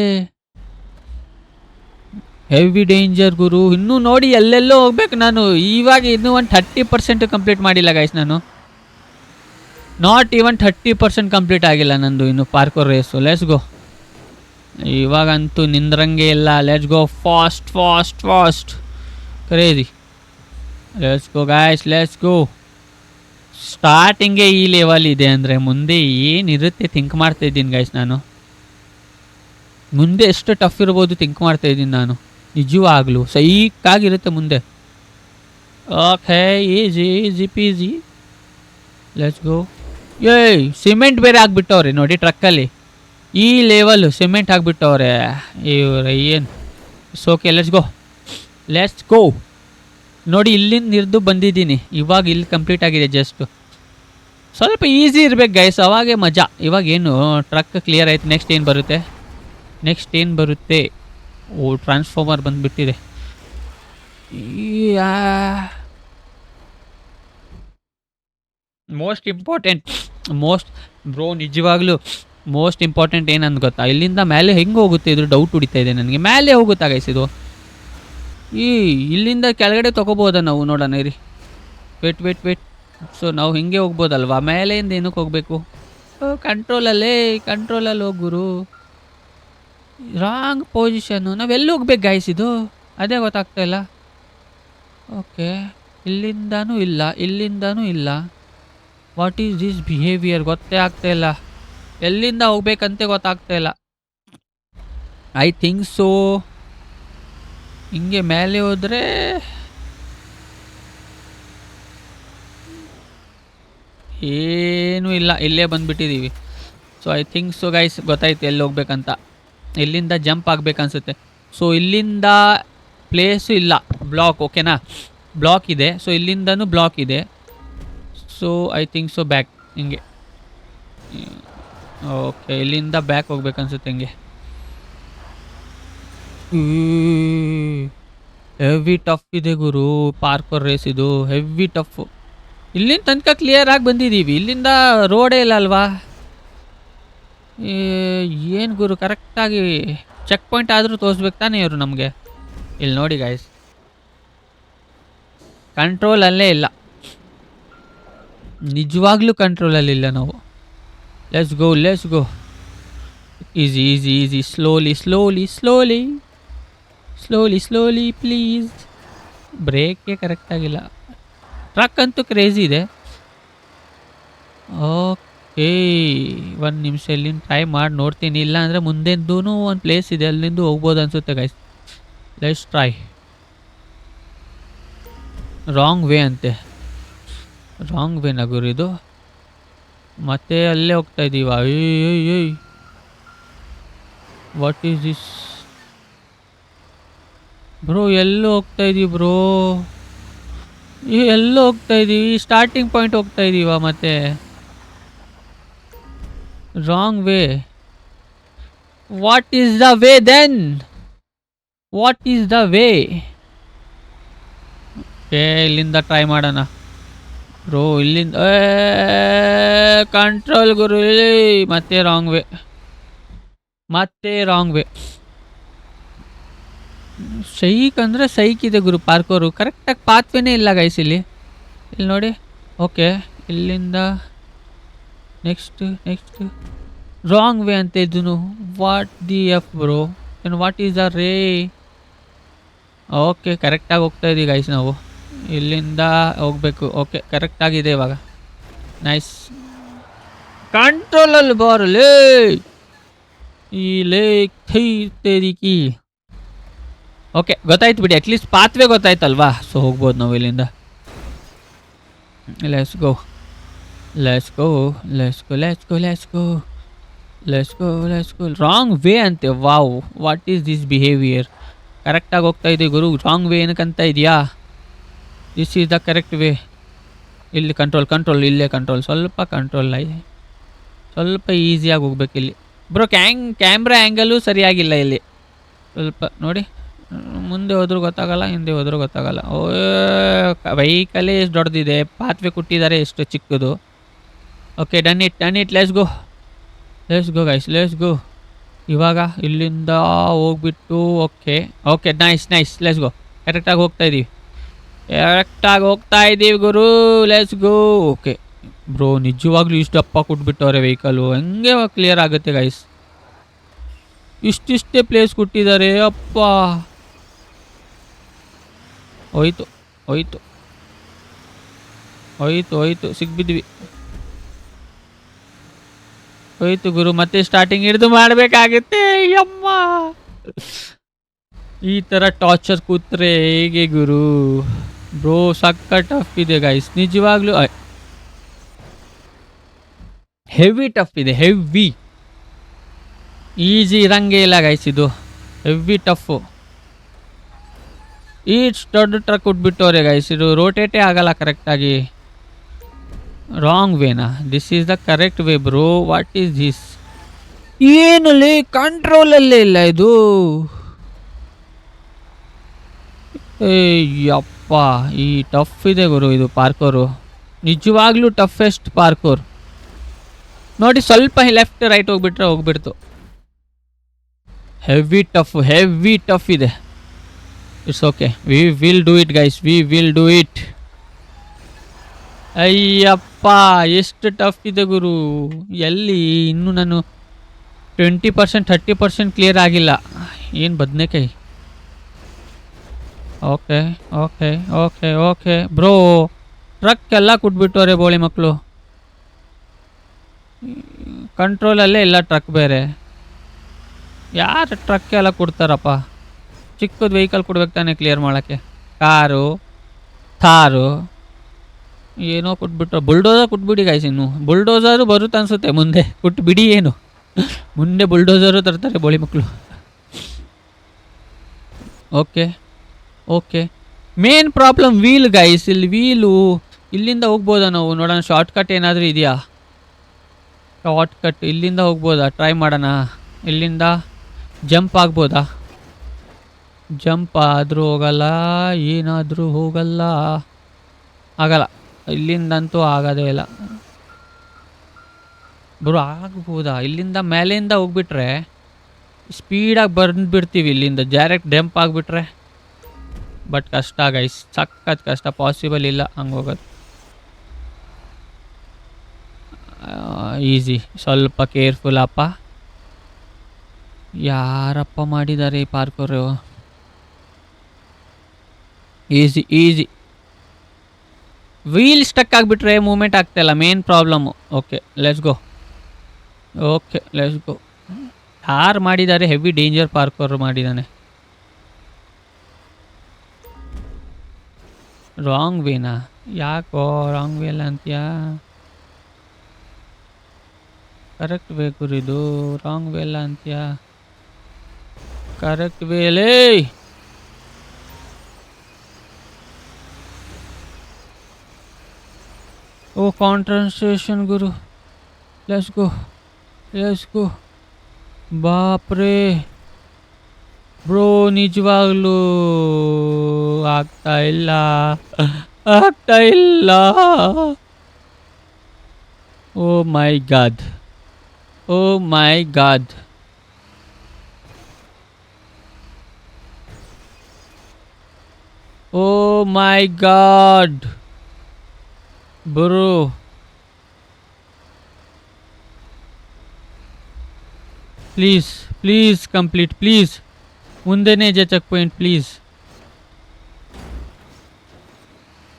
ಹೆವಿ ಡೇಂಜರ್ ಗುರು. ಇನ್ನೂ ನೋಡಿ ಎಲ್ಲೆಲ್ಲೋ ಹೋಗ್ಬೇಕು ನಾನು. ಇವಾಗ ಇನ್ನೂ ಒಂದು 30% ಕಂಪ್ಲೀಟ್ ಮಾಡಿಲ್ಲ ಗೈಸ್ ನಾನು. ನಾಟ್ ಈವನ್ 30% ಕಂಪ್ಲೀಟ್ ಆಗಿಲ್ಲ ನಂದು ಇನ್ನು ಪಾರ್ಕೋರ್ ರೇಸು. Let's go. ಇವಾಗಂತೂ ನಿಂದ್ರಂಗೆ ಇಲ್ಲ. Let's go fast crazy. Let's go guys, let's go. ಸ್ಟಾರ್ಟಿಂಗೇ ಈ ಲೆವೆಲ್ ಇದೆ ಅಂದರೆ ಮುಂದೆ ಏನಿರುತ್ತೆ ಥಿಂಕ್ ಮಾಡ್ತಾಯಿದ್ದೀನಿ ಗೈಸ್ ನಾನು. ಮುಂದೆ ಎಷ್ಟು ಟಫ್ ಇರ್ಬೋದು ಥಿಂಕ್ ಮಾಡ್ತಾಯಿದ್ದೀನಿ ನಾನು. ನಿಜವಾಗ್ಲೂ ಸೈಕಾಗಿರುತ್ತೆ ಮುಂದೆ. Okay easy peasy. Let's go. Cement ಬೇರೆ ಆಗಿಬಿಟ್ಟವ್ರೆ ನೋಡಿ ಟ್ರಕ್ಕಲ್ಲಿ. ಈ ಲೆವೆಲ್ ಸಿಮೆಂಟ್ ಆಗಿಬಿಟ್ಟವ್ರೆ ಇವ್ರೆ, ಏನು ಓಕೆ. ಲೆಟ್ಸ್ ಗೋ. ನೋಡಿ ಇಲ್ಲಿಂದ ಹಿಡಿದು ಬಂದಿದ್ದೀನಿ, ಇವಾಗ ಇಲ್ಲಿ ಕಂಪ್ಲೀಟ್ ಆಗಿದೆ. ಜಸ್ಟ್ ಸ್ವಲ್ಪ ಈಸಿ ಇರ್ಬೇಕು ಗೈಸ್, ಅವಾಗೇ ಮಜಾ. ಇವಾಗೇನು ಟ್ರಕ್ ಕ್ಲಿಯರ್ ಆಯ್ತು. ನೆಕ್ಸ್ಟ್ ಏನು ಬರುತ್ತೆ? ಟ್ರಾನ್ಸ್ಫಾರ್ಮರ್ ಬಂದುಬಿಟ್ಟಿದೆ. ಮೋಸ್ಟ್ ಬ್ರೋ ನಿಜವಾಗ್ಲೂ ಮೋಸ್ಟ್ ಇಂಪಾರ್ಟೆಂಟ್ ಏನಂತ ಗೊತ್ತಾ, ಇಲ್ಲಿಂದ ಮೇಲೆ ಹೆಂಗೆ ಹೋಗುತ್ತೆ ಇದು ಡೌಟ್ ಹೊಡಿತಾ ಇದೆ ನನಗೆ. ಮೇಲೆ ಹೋಗುತ್ತಾ ಗೈಸ್ ಇದು? ಇಲ್ಲಿಂದ ಕೆಳಗಡೆ ತೊಗೋಬೋದಾ ನಾವು? ನೋಡೋಣ ಇರಿ, ವೇಟ್. ಸೊ ನಾವು ಹಿಂಗೆ ಹೋಗ್ಬೋದಲ್ವಾ? ಮೇಲೆಯಿಂದ ಏನಕ್ಕೆ ಹೋಗಬೇಕು? ಕಂಟ್ರೋಲಲ್ಲಿ ಹೋಗುರು. Wrong position. ನಾವೆಲ್ಲಿ ಹೋಗ್ಬೇಕು ಗೈಸ್ ಇದು? ಅದೇ ಗೊತ್ತಾಗ್ತಾ ಇಲ್ಲ. ಓಕೆ, ಇಲ್ಲಿಂದನೂ ಇಲ್ಲ. What is this behaviour? ಗೊತ್ತೇ ಆಗ್ತಾ ಇಲ್ಲ. ಎಲ್ಲಿಂದ ಹೋಗ್ಬೇಕಂತೆ ಗೊತ್ತಾಗ್ತಾ ಇಲ್ಲ. ಐ ಥಿಂಕ್ ಸೋ ಹಿಂಗೆ ಮೇಲೆ ಹೋದರೆ ಏನೂ ಇಲ್ಲ, ಇಲ್ಲೇ ಬಂದುಬಿಟ್ಟಿದ್ದೀವಿ. So I think so guys ಗೊತ್ತಾಯ್ತು ಎಲ್ಲಿ ಹೋಗ್ಬೇಕಂತ. ಇಲ್ಲಿಂದ ಜಂಪ್ ಆಗಬೇಕನ್ಸುತ್ತೆ. ಸೊ ಇಲ್ಲಿಂದ ಪ್ಲೇಸು ಇಲ್ಲ, ಬ್ಲಾಕ್. ಓಕೆನಾ, ಬ್ಲಾಕ್ ಇದೆ. ಸೊ ಇಲ್ಲಿಂದನೂ ಬ್ಲಾಕ್ ಇದೆ. So I think so back ಹಿಂಗೆ. ಓಕೆ, ಇಲ್ಲಿಂದ ಬ್ಯಾಕ್ ಹೋಗ್ಬೇಕನ್ಸುತ್ತೆ ಹಿಂಗೆ. ಹೆವಿ ಟಫ್ ಇದೆ ಗುರು ಪಾರ್ಕೋರ್ ರೇಸ್ ಇದು, ಹೆವಿ ಟಫು. ಇಲ್ಲಿಂದ ತನಕ ಕ್ಲಿಯರ್ ಆಗಿ ಬಂದಿದ್ದೀವಿ, ಇಲ್ಲಿಂದ ರೋಡೇ ಇಲ್ಲ ಅಲ್ವಾ? ಏನು ಗುರು, ಕರೆಕ್ಟಾಗಿ ಚೆಕ್ ಪಾಯಿಂಟ್ ಆದರೂ ತೋರಿಸ್ಬೇಕು ತಾನೇ ಇವರು ನಮಗೆ. ಇಲ್ಲಿ ನೋಡಿ ಗಾಯ್ಸ್, ಕಂಟ್ರೋಲಲ್ಲೇ ಇಲ್ಲ, ನಿಜವಾಗ್ಲೂ ಕಂಟ್ರೋಲಲ್ಲಿಲ್ಲ ನಾವು. Let's go. Easy. Slowly please. ಬ್ರೇಕೇ ಕರೆಕ್ಟಾಗಿಲ್ಲ. ಟ್ರಕ್ ಅಂತೂ ಕ್ರೇಜಿ ಇದೆ. ಓಕೆ, 1 ನಿಮಿಷ ಇಲ್ಲಿಂದ ಟ್ರೈ ಮಾಡಿ ನೋಡ್ತೀನಿ. ಇಲ್ಲ ಅಂದರೆ ಮುಂದೆಂದೂ ಒಂದು ಪ್ಲೇಸ್ ಇದೆ, ಅಲ್ಲಿಂದ ಹೋಗ್ಬೋದು ಅನಿಸುತ್ತೆ guys. Let's try. Wrong way ಅಂತೆ. ರಾಂಗ್ ವೇನಾ ಗುರು ಇದು? ಮತ್ತೆ ಅಲ್ಲೇ ಹೋಗ್ತಾ ಇದ್ದೀವ? ಏಯ್ ವಾಟ್ ಈಸ್ ದಿಸ್ ಬ್ರೋ? ಎಲ್ಲೋ ಹೋಗ್ತಾ ಇದ್ದೀವಿ ಬ್ರೋ, ಎಲ್ಲೋ ಹೋಗ್ತಾ ಇದ್ದೀವಿ? ಸ್ಟಾರ್ಟಿಂಗ್ ಪಾಯಿಂಟ್ ಹೋಗ್ತಾ ಇದ್ದೀವ ಮತ್ತೆ? Wrong way. What is the way then? What is the way? ಇಲ್ಲಿಂದ ಟ್ರೈ ಮಾಡೋಣ ಬ್ರೋ. ಇಲ್ಲಿಂದ ಕಂಟ್ರೋಲ್ ಗುರು. ಮತ್ತೆ ರಾಂಗ್ ವೇ. ಸೈಕ್ ಅಂದರೆ ಸೈಕ್ ಇದೆ ಗುರು ಪಾರ್ಕೋರು. ಕರೆಕ್ಟಾಗಿ ಪಾತ್ವೇನೇ ಇಲ್ಲ ಗೈಸ್ ಇಲ್ಲಿ ನೋಡಿ. ಓಕೆ, ಇಲ್ಲಿಂದ ನೆಕ್ಸ್ಟ್ ರಾಂಗ್ ವೇ ಅಂತ ಇದನ್ನು. What the F bro? And what is the ray? Okay, ಕರೆಕ್ಟಾಗಿ ಹೋಗ್ತಾ ಇದ್ದೀವಿ ಗೈಸ್ ನಾವು. ಇಲ್ಲಿಂದ ಹೋಗ್ಬೇಕು. ಓಕೆ, ಕರೆಕ್ಟಾಗಿದೆ ಇವಾಗ. ನೈಸ್. ಕಂಟ್ರೋಲಲ್ಲಿ ಬರಲೇ ಈ ಲೇಕ್ ಥೈತೇರಿಕಿ. ಓಕೆ, ಗೊತ್ತಾಯ್ತು ಬಿಡಿ, ಅಟ್ಲೀಸ್ಟ್ ಪಾತ್ವೇ ಗೊತ್ತಾಯ್ತಲ್ವಾ? ಸೊ ಹೋಗ್ಬೋದು ನಾವು ಇಲ್ಲಿಂದ. Let's go. ರಾಂಗ್ ವೇ ಅಂತೆ. Wow, what is this behaviour? ಕರೆಕ್ಟಾಗಿ ಹೋಗ್ತಾ ಇದ್ದೀವಿ ಗುರು. ರಾಂಗ್ ವೇ ಏನಕ್ಕಂತ ಇದೆಯಾ? This is the correct way. ಇಲ್ಲಿ ಕಂಟ್ರೋಲ್, ಇಲ್ಲೇ ಕಂಟ್ರೋಲ್, ಸ್ವಲ್ಪ ಈಸಿಯಾಗಿ ಹೋಗ್ಬೇಕು ಇಲ್ಲಿ ಬ್ರೋ. ಕ್ಯಾಮ್ರಾ ಆ್ಯಂಗಲು ಸರಿಯಾಗಿಲ್ಲ ಇಲ್ಲಿ. ಸ್ವಲ್ಪ ನೋಡಿ, ಮುಂದೆ ಹೋದ್ರೂ ಗೊತ್ತಾಗಲ್ಲ, ಹಿಂದೆ ಹೋದ್ರೂ ಗೊತ್ತಾಗಲ್ಲ. ವೆಹಿಕಲೇ ಎಷ್ಟು ದೊಡ್ಡದಿದೆ, ಪಾತ್ವೆ ಕೊಟ್ಟಿದ್ದಾರೆ ಎಷ್ಟು ಚಿಕ್ಕದು. Okay, done it. Let's go guys, let's ಗೋ. ಇವಾಗ ಇಲ್ಲಿಂದ ಹೋಗ್ಬಿಟ್ಟು ಓಕೆ ನೈಸ್. ಲೆಟ್ಸ್ ಗೋ. ಕರೆಕ್ಟಾಗಿ ಹೋಗ್ತಾ ಇದ್ದೀವಿ ಗುರು. Let's go. ಓಕೆ ಬ್ರೋ, ನಿಜವಾಗ್ಲೂ ಇಷ್ಟು ದಪ್ಪ ಕೊಟ್ಬಿಟ್ಟವ್ರೆ ವೆಹಿಕಲು, ಹೆಂಗೆ ಕ್ಲಿಯರ್ ಆಗುತ್ತೆ ಗೈಸ್? ಇಷ್ಟಿಷ್ಟೇ ಪ್ಲೇಸ್ ಕೊಟ್ಟಿದ್ದಾರೆ. ಅಪ್ಪ, ಹೋಯ್ತು ಸಿಕ್ಬಿದ್ವಿ. ಹೋಯ್ತು ಗುರು, ಮತ್ತೆ ಸ್ಟಾರ್ಟಿಂಗ್ ಹಿಡಿದು ಮಾಡಬೇಕಾಗುತ್ತೆ. ಅಮ್ಮ, ಈ ಥರ ಟಾರ್ಚರ್ ಕೂತ್ರೆ ಹೇಗೆ ಗುರು? ಬ್ರೋ ಸಕ್ಕ ಟಫ್ ಇದೆ ಗೈಸ್, ನಿಜವಾಗ್ಲೂ ಹೆವಿ ಟಫ್ ಇದೆ. ಹೆವಿ ಈಸಿ ಇರಂಗೇ ಇಲ್ಲ ಗೈಸ್, ಇದು ಹೆವಿ ಟಫು. ಈಚ್ ದೊಡ್ಡ ಟ್ರಕ್ ಉಟ್ಬಿಟ್ಟವ್ರೆ ಗೈಸ್, ಇದು ರೋಟೇಟೇ ಆಗಲ್ಲ ಕರೆಕ್ಟಾಗಿ. Wrong ವೇನಾ? This is the correct way bro. What is this? ಏನಲ್ಲಿ ಕಂಟ್ರೋಲಲ್ಲೇ ಇಲ್ಲ ಇದು. ಯಪ್ಪ, ಈ ಟಫ್ ಇದೆ ಗುರು ಇದು ಪಾರ್ಕೋರು, ನಿಜವಾಗ್ಲೂ ಟಫೆಸ್ಟ್ ಪಾರ್ಕೋರ್. ನೋಡಿ ಸ್ವಲ್ಪ ಲೆಫ್ಟ್ ರೈಟ್ ಹೋಗ್ಬಿಟ್ರೆ ಹೋಗ್ಬಿಡ್ತು. ಹೆವಿ ಟಫ್ ಇದೆ. It's okay, we will do it guys, we will do it. Ayyappa ಎಷ್ಟು ಟಫ್ ಇದೆ ಗುರು. ಎಲ್ಲಿ ಇನ್ನೂ ನಾನು 20% 30% ಕ್ಲಿಯರ್ ಆಗಿಲ್ಲ. ಏನು ಬದನೇಕಾಯಿ. Okay okay okay okay bro, truck ಎಲ್ಲ ಕೊಟ್ಬಿಟ್ಟವ್ರೆ ಬೋಳಿ ಮಕ್ಕಳು. ಕಂಟ್ರೋಲಲ್ಲೇ ಇಲ್ಲ ಟ್ರಕ್ ಬೇರೆ. ಯಾರು ಟ್ರಕ್ ಎಲ್ಲ ಕೊಡ್ತಾರಪ್ಪ? ಚಿಕ್ಕದು ವೆಹಿಕಲ್ ಕೊಡ್ಬೇಕು ತಾನೇ ಕ್ಲಿಯರ್ ಮಾಡೋಕ್ಕೆ. ಕಾರು, ಥಾರು ಏನೋ ಕೊಟ್ಬಿಟ್ರು. ಬುಲ್ಡೋಸರ್ ಕೊಟ್ಬಿಡಿ ಗಾಯ್ಸ್. ಇನ್ನು ಬುಲ್ಡೋಸರು ಬರುತ್ತೆ ಅನಿಸುತ್ತೆ ಮುಂದೆ. ಕೊಟ್ಬಿಡಿ. ಏನು ಮುಂದೆ ಬುಲ್ಡೋಸರು ತರ್ತಾರೆ ಬೋಳಿ ಮಕ್ಕಳು. Okay okay, main problem wheel guys. ಇಲ್ಲಿ ವೀಲು ಇಲ್ಲಿಂದ ಹೋಗ್ಬೋದಾ ನಾವು? ನೋಡೋಣ ಶಾರ್ಟ್ ಕಟ್ ಏನಾದರೂ ಇದೆಯಾ? ಶಾರ್ಟ್ ಕಟ್ ಇಲ್ಲಿಂದ ಹೋಗ್ಬೋದಾ? ಟ್ರೈ ಮಾಡೋಣ. ಇಲ್ಲಿಂದ ಜಂಪ್ ಆಗ್ಬೋದಾ? ಜಂಪ್ ಆದರೂ ಹೋಗಲ್ಲ, ಏನಾದರೂ ಹೋಗಲ್ಲ, ಆಗಲ್ಲ. ಇಲ್ಲಿಂದಂತೂ ಆಗೋದೇ ಇಲ್ಲ ಬ್ರೋ. ಆಗ್ಬೋದಾ? ಇಲ್ಲಿಂದ ಮೇಲೆಯಿಂದ ಹೋಗ್ಬಿಟ್ರೆ ಸ್ಪೀಡಾಗಿ ಬಂದುಬಿಡ್ತೀವಿ. ಇಲ್ಲಿಂದ ಡೈರೆಕ್ಟ್ ಜಂಪ್ ಆಗಿಬಿಟ್ರೆ ಬಟ್ ಕಷ್ಟ ಗೈಸ್, ಸಖತ್ ಕಷ್ಟ. ಪಾಸಿಬಲ್ ಇಲ್ಲ ಹಂಗೆ ಹೋಗೋದು. ಈಸಿ, ಸ್ವಲ್ಪ ಕೇರ್ಫುಲ್ ಅಪ್ಪ. ಯಾರಪ್ಪ ಮಾಡಿದ್ದಾರೆ ಈ parkour? Easy easy. Wheel stuck ಆಗಿಬಿಟ್ರೆ ಮೂಮೆಂಟ್ ಆಗ್ತಾಯಿಲ್ಲ, main problem. Okay let's go. Okay let's go. ಯಾರು ಮಾಡಿದ್ದಾರೆ? ಹೆವಿ ಡೇಂಜರ್ ಪಾರ್ಕರ್ ಮಾಡಿದ್ದಾನೆ. ರಾಂಗ್ ವೇನಾ? ಯಾಕೋ ರಾಂಗ್ ವೇ ಅಲ್ಲ ಅಂತೀಯಾ? ಕರೆಕ್ಟ್ ವೇ ಗುರಿದು, ರಾಂಗ್ ವೇ ಅಲ್ಲ ಅಂತೀಯಾ? ಕರೆಕ್ಟ್ ವೇಲೇ. ಓ ಕಾನ್ಸಂಟ್ರೇಷನ್ ಗುರು. Let's go let's go. ಬಾಪ್ರೇ ಬ್ರೋ, ನಿಜವಾಗ್ಲೂ ಆಗ್ತಾ ಇಲ್ಲ, ಆಗ್ತಾ ಇಲ್ಲ. Oh my god, oh my god. Oh my god bro. Please please complete, please. ಮುಂದೆನೇ ಇದೆ ಚೆಕ್ ಪಾಯಿಂಟ್, ಪ್ಲೀಸ್.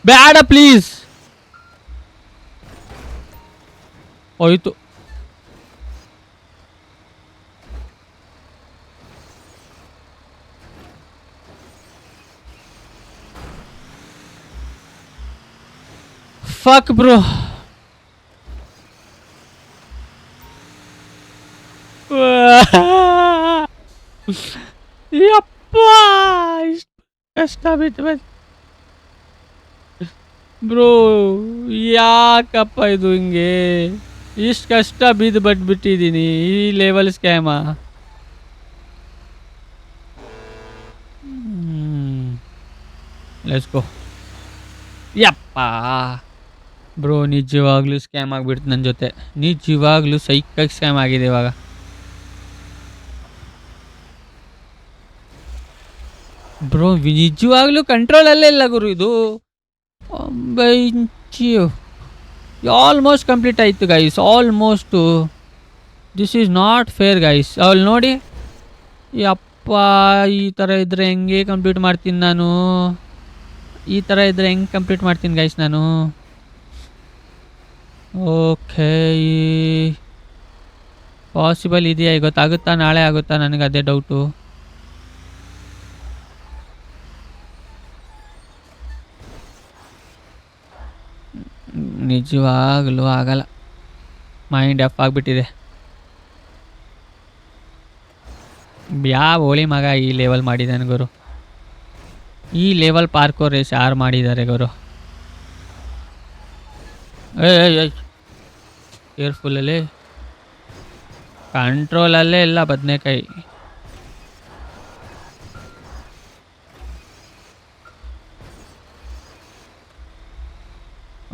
ಬೇಡ ಪ್ಲೀಸ್. ಹೋಯ್ತು. Fuck bro. ಯಪ್ಪ ಇಷ್ಟು ಕಷ್ಟ ಬಿತ್ತು ಬ್ರೋ. ಯಾಕಪ್ಪ ಇದು ಹಿಂಗೆ? ಇಷ್ಟು ಕಷ್ಟ ಬಿದ್ದು ಬಿಟ್ಟಿದ್ದೀನಿ. ಈ ಲೆವೆಲ್ ಸ್ಕ್ಯಾಮ. Let's go. ಯಪ್ಪ ಬ್ರೋ, ನಿಜವಾಗ್ಲೂ ಸ್ಕ್ಯಾಮ್ ಆಗಿಬಿಡ್ತು ನನ್ನ ಜೊತೆ. ನಿಜವಾಗ್ಲೂ ಸೈಕಾಗಿ ಸ್ಕ್ಯಾಮ್ ಆಗಿದೆ ಇವಾಗ. ಬ್ರೋ ನಿಜವಾಗ್ಲೂ ಕಂಟ್ರೋಲಲ್ಲೇ ಇಲ್ಲ ಗುರು ಇದು. ಆಲ್ಮೋಸ್ಟ್ ಕಂಪ್ಲೀಟ್ ಆಯಿತು guys, almost. This is not fair guys. ಅವಳು ನೋಡಿ, ಯಪ್ಪ ಈ ಥರ ಇದ್ದರೆ ಹೆಂಗೆ ಕಂಪ್ಲೀಟ್ ಮಾಡ್ತೀನಿ ನಾನು? ಈ ಥರ ಇದ್ದರೆ ಹೆಂಗೆ ಕಂಪ್ಲೀಟ್ ಮಾಡ್ತೀನಿ ಗೈಸ್ ನಾನು? ಓಕೆ, ಪಾಸಿಬಲ್ ಇದೆಯಾ? ಗೊತ್ತಾಗುತ್ತಾ? ನಾಳೆ ಆಗುತ್ತಾ? ನನಗೆ ಅದೇ ಡೌಟು. ನಿಜವಾಗಲೂ ಆಗಲ್ಲ. ಮೈಂಡ್ ಎಫ್ ಆಗಿಬಿಟ್ಟಿದೆ. ಯಾವ ಹೋಳಿ ಮಗ ಈ ಲೆವೆಲ್ ಮಾಡಿದ್ದಾನೆ ಗುರು? ಈ ಲೆವೆಲ್ ಪಾರ್ಕೋರ್ ರೇಸ್ ಯಾರು ಮಾಡಿದ್ದಾರೆ ಗುರು? ಏಯ್ ಕೇರ್ಫುಲ್ಲಲ್ಲಿ, ಕಂಟ್ರೋಲಲ್ಲೇ ಇಲ್ಲ ಬದನೇಕಾಯಿ.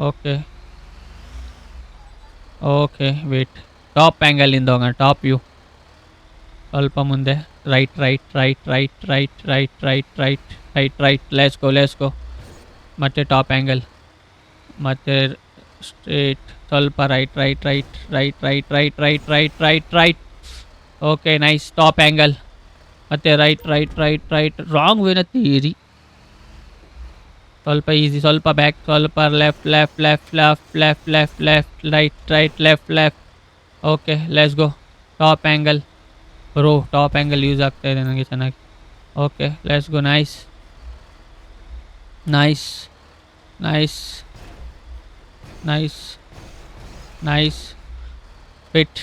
Okay okay wait. ಟಾಪ್ ಆ್ಯಂಗಲಿಂದ ಹೋಗೋಣ, ಟಾಪ್ ವ್ಯೂ. ಸ್ವಲ್ಪ ಮುಂದೆ right right right right right right right right right right let's go. ಮತ್ತು ಟಾಪ್ ಆ್ಯಂಗಲ್, ಮತ್ತು ಸ್ಟ್ರೇಟ್, ಸ್ವಲ್ಪ right right right right right right right right right right. Okay nice. Top angle, ಮತ್ತು right right right right. Wrong ವೇನ ತೀರಿ. ಸ್ವಲ್ಪ ಈಸಿ, ಸ್ವಲ್ಪ ಬ್ಯಾಕ್, ಸ್ವಲ್ಪ left left left left left left left right right left left. Okay let's go. Top angle bro, top angle use ಆಗ್ತಾ ಇದೆ ನನಗೆ ಚೆನ್ನಾಗಿ. Okay let's go. Nice nice nice nice nice. Fit.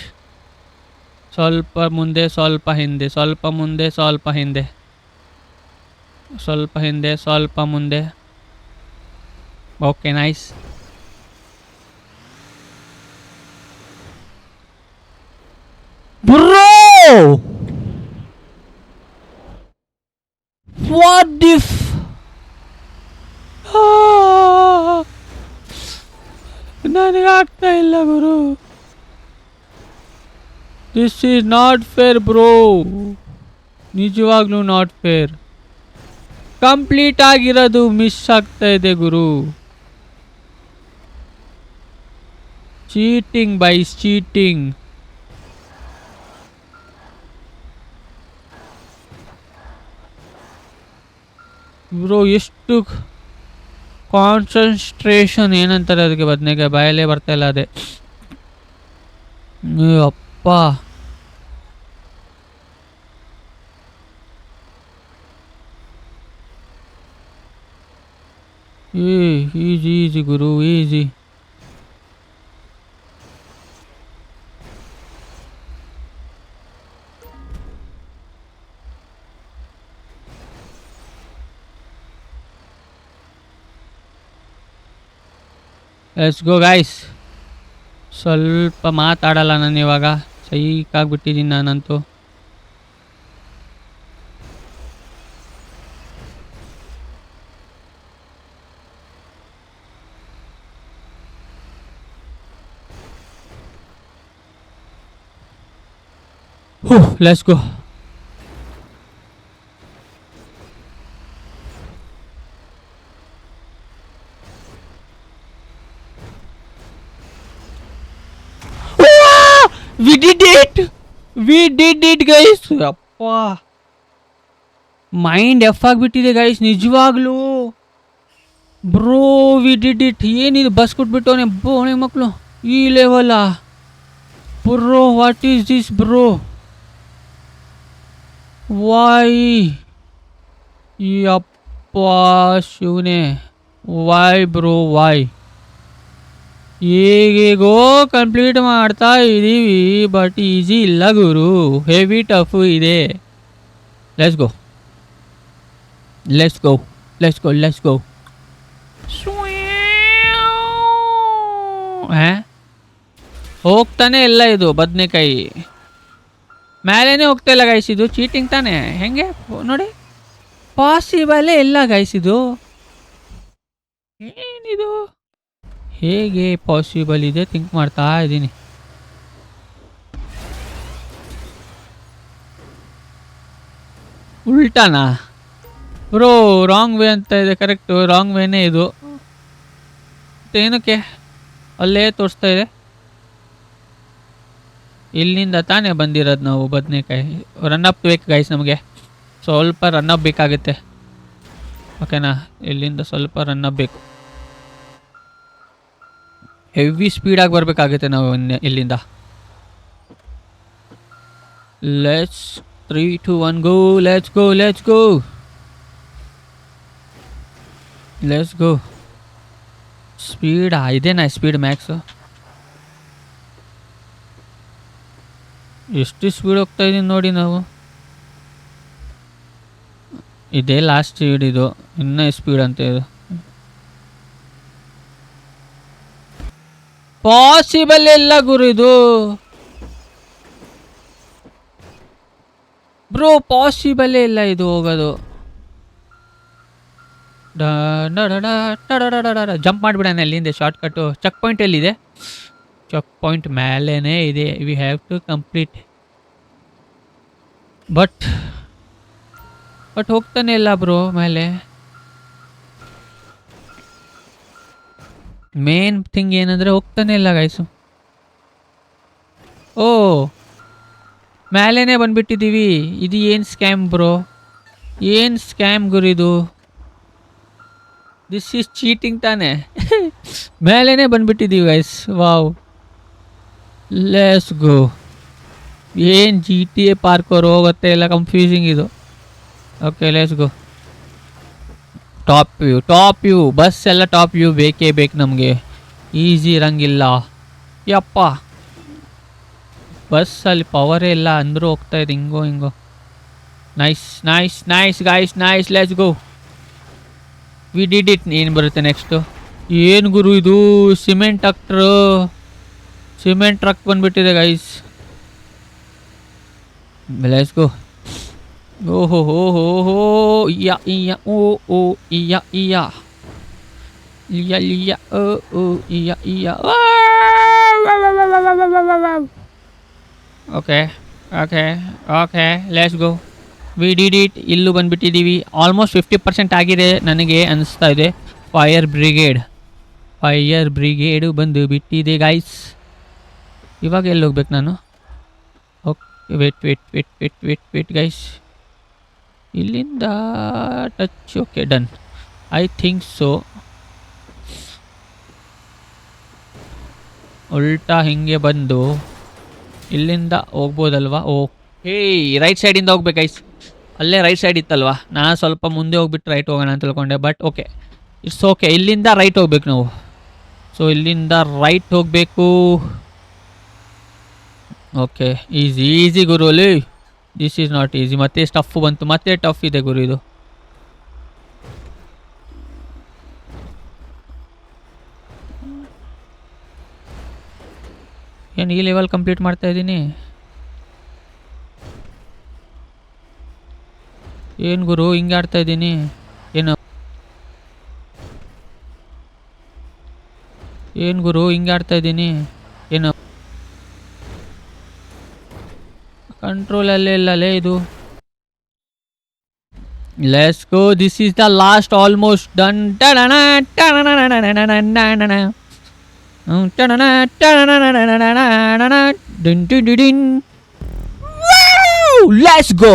ಸ್ವಲ್ಪ ಮುಂದೆ, ಸ್ವಲ್ಪ ಹಿಂದೆ, ಸ್ವಲ್ಪ ಮುಂದೆ, ಸ್ವಲ್ಪ ಹಿಂದೆ, ಸ್ವಲ್ಪ ಹಿಂದೆ, ಸ್ವಲ್ಪ ಮುಂದೆ. Okay nice. Bro what if ನನಗೆ ಆಗ್ತಾ ಇಲ್ಲ ಗುರು. This is not fair bro, ನಿಜವಾಗ್ಲೂ ನಾಟ್ ಫೇರ್. ಕಂಪ್ಲೀಟ್ ಆಗಿರೋದು ಮಿಸ್ ಆಗ್ತಾ ಇದೆ ಗುರು. Cheating guys, cheating. ಬ್ರೋ ಎಷ್ಟು ಕಾನ್ಸಂಟ್ರೇಷನ್, ಏನಂತಾರೆ ಅದಕ್ಕೆ, ಬದನೆಕಾಯಿ ಬಾಯಲ್ಲೇ ಬರ್ತಾ ಇಲ್ಲ ಅದೇ. ಅಪ್ಪ ಈಸಿ ಈಸಿ ಗುರು, ಈಸಿ. Let's go guys. ಸ್ವಲ್ಪ ಮಾತಾಡಲ್ಲ ನಾನು ಇವಾಗ, ಸೈಕಾಗ್ಬಿಟ್ಟಿದ್ದೀನಿ ನಾನಂತೂ. Let's go. We did it! We did it guys! ಅಪ್ಪ ಮೈಂಡ್ ಎಫ್ ಆಗಿಬಿಟ್ಟಿದೆ ಗೈಸ್ ನಿಜವಾಗ್ಲೂ. Bro V did it. ಏನಿದು ಬಸ್ ಕೊಟ್ಬಿಟ್ಟವನೆ ಬೋಣೆ ಮಕ್ಕಳು ಈ ಲೆವೆಲ್ಲ. Bro what is this bro? Why ಯಪ್ಪ ಶಿವನೇ, ವಾಯ್ ಬ್ರೋ ವಾಯ್? ಹೇಗೇಗೋ ಕಂಪ್ಲೀಟ್ ಮಾಡ್ತಾ ಇದ್ದೀವಿ, ಬಟ್ ಈಸಿ ಇಲ್ಲ ಗುರು, ಹೆವಿ ಟಫ್ ಇದೆ. Let's go let's go let's go let's go. ಹೋಗ್ತಾನೆ ಇಲ್ಲ ಇದು ಬದನೆಕಾಯಿ, ಮೇಲೇನೆ ಹೋಗ್ತಾ ಇಲ್ಲ ಗೈಸ್. ಇದು ಚೀಟಿಂಗ್ ತಾನೆ? ಹೆಂಗೆ ನೋಡಿ, ಪಾಸಿಬಲೇ ಇಲ್ಲ ಗೈಸ್ ಇದು. ಏನಿದು, ಹೇಗೆ ಪಾಸಿಬಲ್ ಇದೆ ಥಿಂಕ್ ಮಾಡ್ತಾ ಇದ್ದೀನಿ. ಉಲ್ಟಾನಾ ಬ್ರೋ? ರಾಂಗ್ ವೇ ಅಂತ ಇದೆ. ಕರೆಕ್ಟು, ರಾಂಗ್ ವೇನೇ ಇದು. ಏನಕ್ಕೆ ಅಲ್ಲೇ ತೋರಿಸ್ತಾ ಇದೆ? ಇಲ್ಲಿಂದ ತಾನೇ ಬಂದಿರೋದು ನಾವು ಬದನೆಕಾಯಿ. ರನ್ನಪ್ ಬೇಕು ಗೈಸ್ ನಮಗೆ, ಸ್ವಲ್ಪ ರನ್ನಪ್ ಬೇಕಾಗುತ್ತೆ. ಓಕೆನಾ, ಇಲ್ಲಿಂದ ಸ್ವಲ್ಪ ರನ್ನಪ್ ಬೇಕು. ಹೆವಿ ಸ್ಪೀಡಾಗಿ ಬರಬೇಕಾಗುತ್ತೆ ನಾವು ಇಲ್ಲಿಂದ. Let's 3 2 1 go. Let's go let's go let's go. ಸ್ಪೀಡಾ ಇದೇನಾ ಸ್ಪೀಡ್ ಮ್ಯಾಕ್ಸು? ಎಷ್ಟು ಸ್ಪೀಡ್ ಹೋಗ್ತಾ ಇದ್ದೀನಿ ನೋಡಿ ನಾವು. ಇದೇ ಲಾಸ್ಟ್ ಸ್ಪೀಡ್ ಇದು, ಇನ್ನೂ ಸ್ಪೀಡ್ ಅಂತ ಇದು. ಪಾಸಿಬಲ್ ಇಲ್ಲ ಗುರು ಇದು ಬ್ರೋ, ಪಾಸಿಬಲ್ ಇಲ್ಲ ಇದು ಹೋಗೋದು. ಜಂಪ್ ಮಾಡಿಬಿಡೋಣ ಅಲ್ಲಿಂದ. ಶಾರ್ಟ್ ಕಟ್ಟು ಚೆಕ್ ಪಾಯಿಂಟ್ ಎಲ್ಲಿದೆ? ಚೆಕ್ ಪಾಯಿಂಟ್ ಮೇಲೇನೆ ಇದೆ. We have to complete. But ಹೋಗ್ತಾನೆ ಇಲ್ಲ ಬ್ರೋ ಮೇಲೆ. ಮೇನ್ ಥಿಂಗ್ ಏನಂದರೆ ಹೋಗ್ತಾನೆ ಇಲ್ಲ ಗೈಸು. ಓ ಮೇಲೇನೆ ಬಂದ್ಬಿಟ್ಟಿದ್ದೀವಿ. ಇದು ಏನು ಸ್ಕ್ಯಾಮ್ ಬ್ರೋ, ಏನು ಸ್ಕ್ಯಾಮ್ ಗುರಿದು. ದಿಸ್ ಈಸ್ ಚೀಟಿಂಗ್ ತಾನೆ. ಮೇಲೇನೆ ಬಂದ್ಬಿಟ್ಟಿದ್ದೀವಿ ಗೈಸ್. Wow, let's go. ಏನು GTA ಪಾರ್ಕೋರ್ ಹೋಗುತ್ತೆ ಎಲ್ಲ ಕನ್ಫ್ಯೂಸಿಂಗ್ ಇದು. Okay let's go. Top view bus ಎಲ್ಲ ಟಾಪ್ ವ್ಯೂ ಬೇಕೇ ಬೇಕು ನಮಗೆ. ಈಸಿ ಇರಂಗಿಲ್ಲ ಯಪ್ಪ. ಬಸ್ಸಲ್ಲಿ ಪವರೇ ಇಲ್ಲ ಅಂದರೂ ಹೋಗ್ತಾ ಇದೆ ಹಿಂಗೋ. Nice guys, let's go. We did it. ಏನು ಬರುತ್ತೆ ನೆಕ್ಸ್ಟು? ಏನು ಗುರು ಇದು? ಸಿಮೆಂಟ್ ಟ್ರಕ್ ಬಂದ್ಬಿಟ್ಟಿದೆ ಗೈಸ್. Let's go. ಓಹೋ ಹೋ ಹೋ ಹೋ ಇಯ್ಯ ಇಯ್ಯ ಓ ಓ ಇಯ್ಯ ಇಯ್ಯ ಲಿಯ ಲಿಯ ಓ ಓ ಇಯ್ಯ ಇಯ್ಯ. Okay let's go. We did it. ಇಲ್ಲೂ ಬಂದುಬಿಟ್ಟಿದ್ದೀವಿ. ಆಲ್ಮೋಸ್ಟ್ 50% ಆಗಿದೆ ನನಗೆ ಅನಿಸ್ತಾ ಇದೆ. ಫೈರ್ ಬ್ರಿಗೇಡು ಬಂದು ಬಿಟ್ಟಿದೆ ಗೈಸ್. ಇವಾಗ ಎಲ್ಲಿ ಹೋಗ್ಬೇಕು ನಾನು? Okay wait guys. ಇಲ್ಲಿಂದ touch. Okay done. I think so. ಉಲ್ಟಾ ಹಿಂಗೆ ಬಂದು ಇಲ್ಲಿಂದ ಹೋಗ್ಬೋದಲ್ವಾ? ಓಕೆ ರೈಟ್ ಸೈಡಿಂದ ಹೋಗ್ಬೇಕು ಗೈಸ್. ಅಲ್ಲೇ ರೈಟ್ ಸೈಡ್ ಇತ್ತಲ್ವಾ, ನಾನು ಸ್ವಲ್ಪ ಮುಂದೆ ಹೋಗ್ಬಿಟ್ಟು ರೈಟ್ ಹೋಗೋಣ ಅಂತ ತಿಳ್ಕೊಂಡೆ. But okay it's okay. ಇಲ್ಲಿಂದ ರೈಟ್ ಹೋಗ್ಬೇಕು ನಾವು. ಸೊ ಇಲ್ಲಿಂದ ರೈಟ್ ಹೋಗಬೇಕು. ಓಕೆ ಈಸಿ ಗುರು. ಅಲ್ಲಿ ದಿಸ್ ಈಸ್ ನಾಟ್ ಈಸಿ. ಮತ್ತೆ ಟಫ್ ಬಂತು, ಮತ್ತೆ ಟಫ್ ಇದೆ ಗುರು ಇದು. ಏನು ಈ ಲೆವೆಲ್ ಕಂಪ್ಲೀಟ್ ಮಾಡ್ತಾ ಇದ್ದೀನಿ? ಏನು ಗುರು ಹಿಂಗೆ ಆಡ್ತಾ ಇದ್ದೀನಿ? ಏನು ಗುರು ಹಿಂಗೆ ಆಡ್ತಾ ಇದ್ದೀನಿ? ಏನು ಕಂಟ್ರೋಲ್ ಅಲ್ಲೇ ಇಲ್ಲಲೇ ಇದು. Let's go. This is the last, almost done. Let's go.